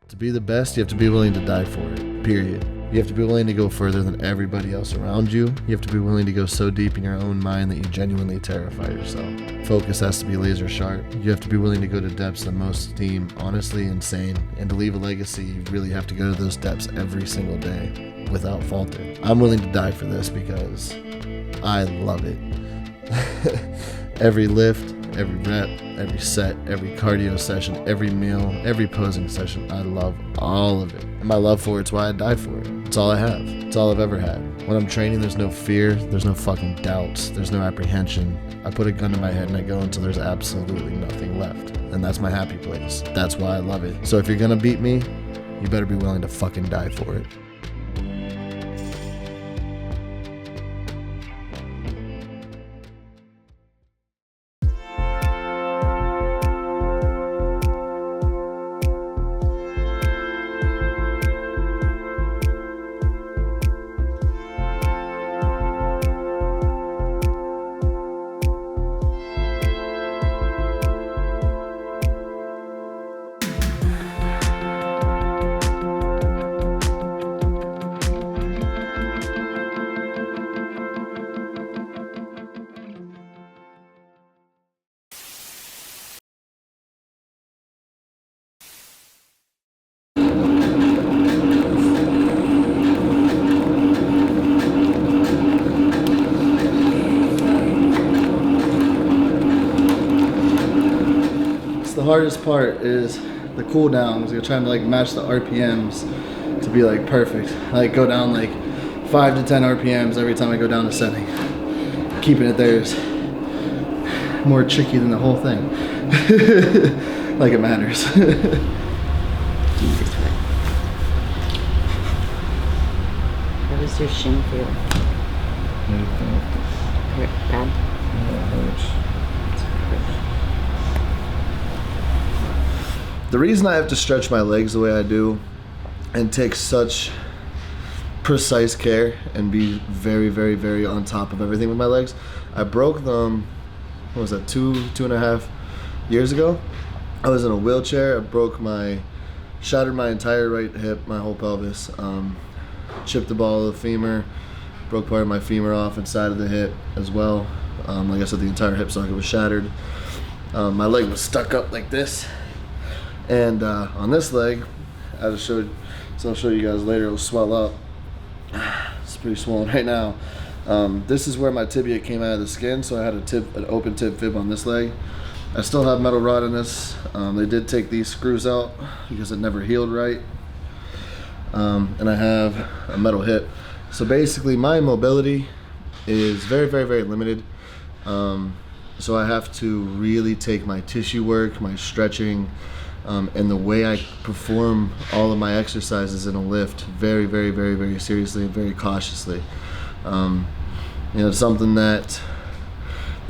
To be the best, you have to be willing to die for it, period. You have to be willing to go further than everybody else around you. You have to be willing to go so deep in your own mind that you genuinely terrify yourself. Focus has to be laser sharp. You have to be willing to go to depths that most deem honestly insane. And to leave a legacy, you really have to go to those depths every single day without falter. I'm willing to die for this because I love it. Every lift, every rep, every set, every cardio session, every meal, every posing session, I love all of it. And my love for it's why I die for it. It's all I have. It's all I've ever had. When I'm training, there's no fear, there's no fucking doubts, there's no apprehension. I put a gun to my head and I go until there's absolutely nothing left. And that's my happy place. That's why I love it. So if you're gonna beat me, you better be willing to fucking die for it. The hardest part is the cool downs. You're trying to like match the RPMs to be like perfect. I like go down like 5 to 10 RPMs every time I go down a setting. Keeping it there is more tricky than the whole thing. Like it matters. Jesus, how does your shin feel? Hurt bad? Yeah, it hurts. The reason I have to stretch my legs the way I do and take such precise care and be very, very, very on top of everything with my legs, I broke them, what was that, two and a half years ago? I was in a wheelchair. Shattered my entire right hip, my whole pelvis, chipped the ball of the femur, broke part of my femur off inside of the hip as well. Like I said, the entire hip socket was shattered. My leg was stuck up like this. And on this leg, I'll show you guys later, it'll swell up. It's pretty swollen right now. This is where my tibia came out of the skin, so I had an open tib fib on this leg. I still have metal rod in this. They did take these screws out because it never healed right. And I have a metal hip. So basically my mobility is very, very, very limited. So I have to really take my tissue work, my stretching, and the way I perform all of my exercises in a lift very, very, very, very seriously and very cautiously. It's something that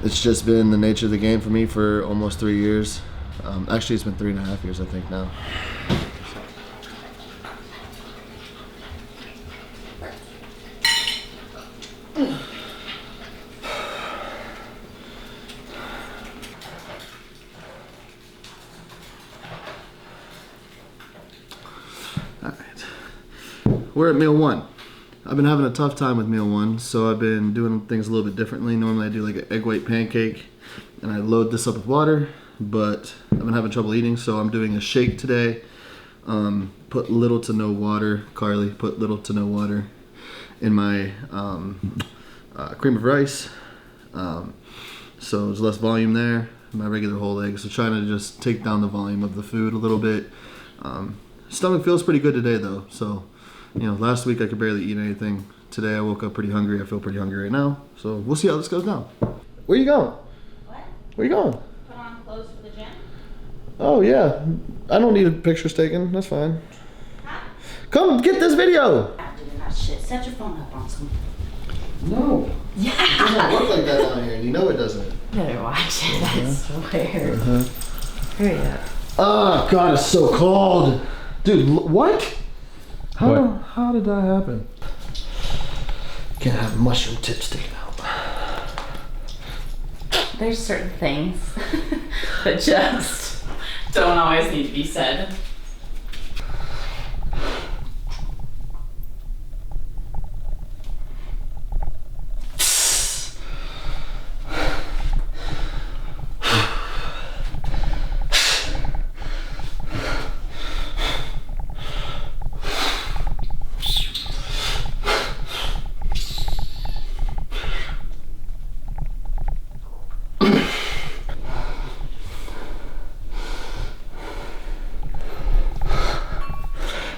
it's just been the nature of the game for me for almost 3 years. Actually, it's been 3.5 years, I think, now. We're at meal one. I've been having a tough time with meal one, so I've been doing things a little bit differently. Normally I do like an egg white pancake and I load this up with water, but I've been having trouble eating, so I'm doing a shake today. Put little to no water. Carly put little to no water in my cream of rice. So there's less volume there. My regular whole egg, so trying to just take down the volume of the food a little bit. Stomach feels pretty good today though, so last week I could barely eat anything. Today I woke up pretty hungry. I feel pretty hungry right now. So we'll see how this goes down. Where you going? What? Where you going? Put on clothes for the gym? Oh yeah. I don't need pictures taken. That's fine. Huh? Come get this video. I'm doing that shit. Set your phone up on some. No. Yeah. It doesn't work like that down here. You know it doesn't. Better watch it. I swear. Hurry up. Oh God, it's so cold. Dude, what? How did that happen? Can't have mushroom tips sticking out. There's certain things that just don't always need to be said.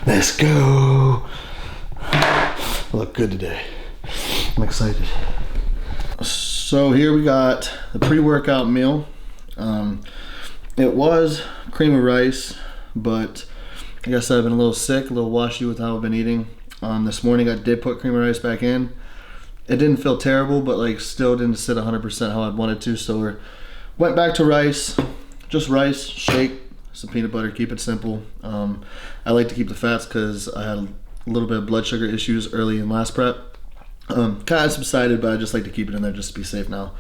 Let's go. I look good today. I'm excited. So here we got the pre-workout meal. It was cream of rice, but like I said, I've been a little sick, a little washy with how I've been eating. This morning I did put cream of rice back in. It didn't feel terrible, but like still didn't sit 100% how I'd wanted to. So we went back to rice, just rice, shake, some peanut butter, keep it simple. I like to keep the fats because I had a little bit of blood sugar issues early in last prep. Kind of subsided, but I just like to keep it in there just to be safe now.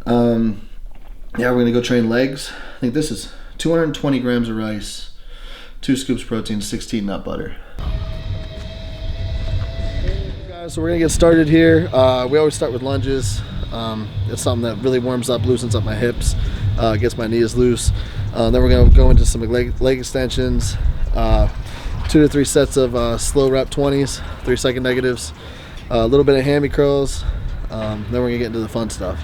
Yeah, we're gonna go train legs. I think this is 220 grams of rice, 2 scoops protein, 16 nut butter. Guys, so we're gonna get started here. We always start with lunges. It's something that really warms up, loosens up my hips, gets my knees loose. Then we're gonna go into some leg extensions, 2 to 3 sets of slow rep 20s, 3-second negatives, a little bit of hammy curls. Then we're gonna get into the fun stuff.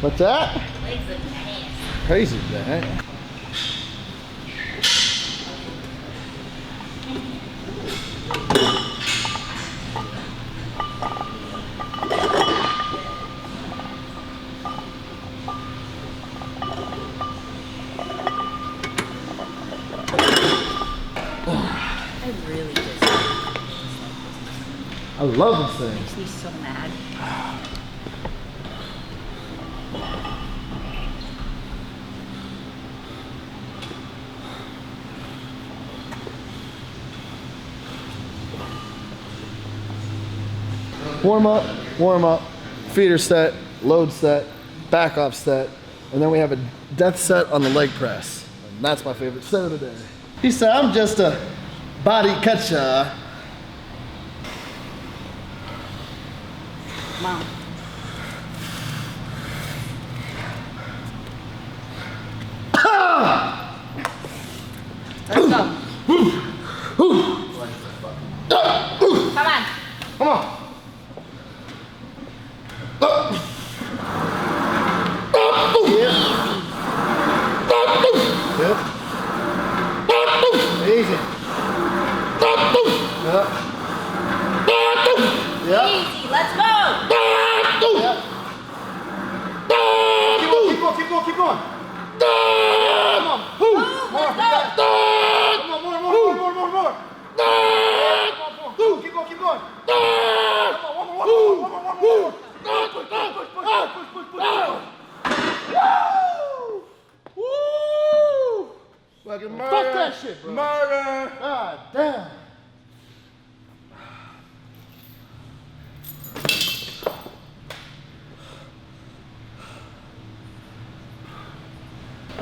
What's that? Legs look nasty. Crazy, man. I really just I love this thing. makes me so mad. Warm up, feeder set, load set, back off set, and then we have a death set on the leg press. And that's my favorite set of the day. He said, I'm just a body catcher. Mom. Let's go. Come on. Come on. Yep. Easy. Yep. Easy. Let's go. Yep. Keep going. Come on. Let's go. Come on, more. Keep going. Come on, one more. Woo! Fucking murder. Fuck that shit, bro. Murder. God damn.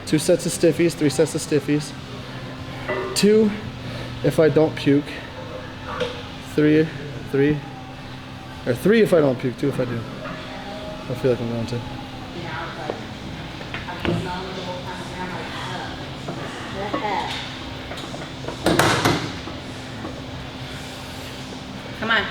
Two sets of stiffies, 3 sets of stiffies. 2 if I don't puke. 3 if I don't puke, 2 if I do. I feel like I'm going to. Come on.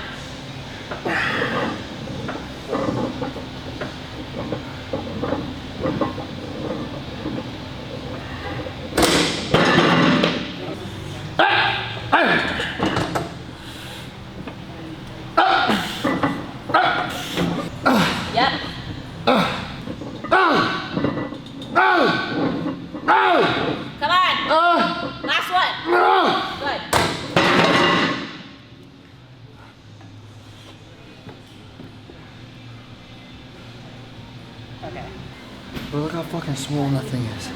Bro, look how fucking swollen that thing is.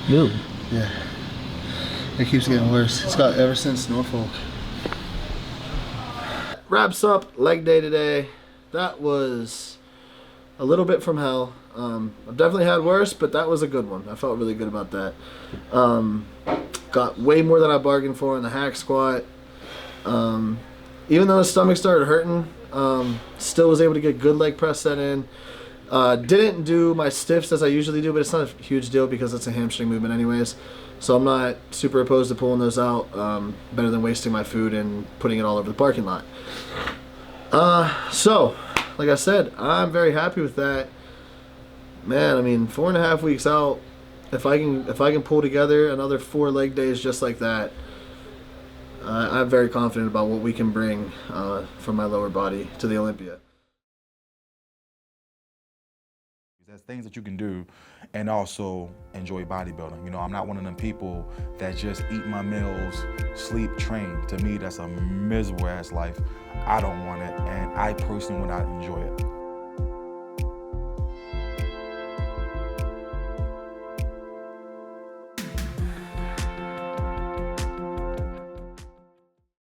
Really? Yeah. It keeps getting worse. It's got ever since Norfolk. Wraps up leg day today. That was a little bit from hell. I've definitely had worse, but that was a good one. I felt really good about that. Got way more than I bargained for in the hack squat. Even though the stomach started hurting, still was able to get good leg press set in. Didn't do my stiffs as I usually do, but it's not a huge deal because it's a hamstring movement anyways. So I'm not super opposed to pulling those out. Better than wasting my food and putting it all over the parking lot. So, like I said, I'm very happy with that. Man, I mean, 4.5 weeks out, if I can pull together another 4 leg days just like that, I'm very confident about what we can bring from my lower body to the Olympia. There's things that you can do and also enjoy bodybuilding. You know, I'm not one of them people that just eat my meals, sleep, train. To me, that's a miserable ass life. I don't want it, and I personally would not enjoy it.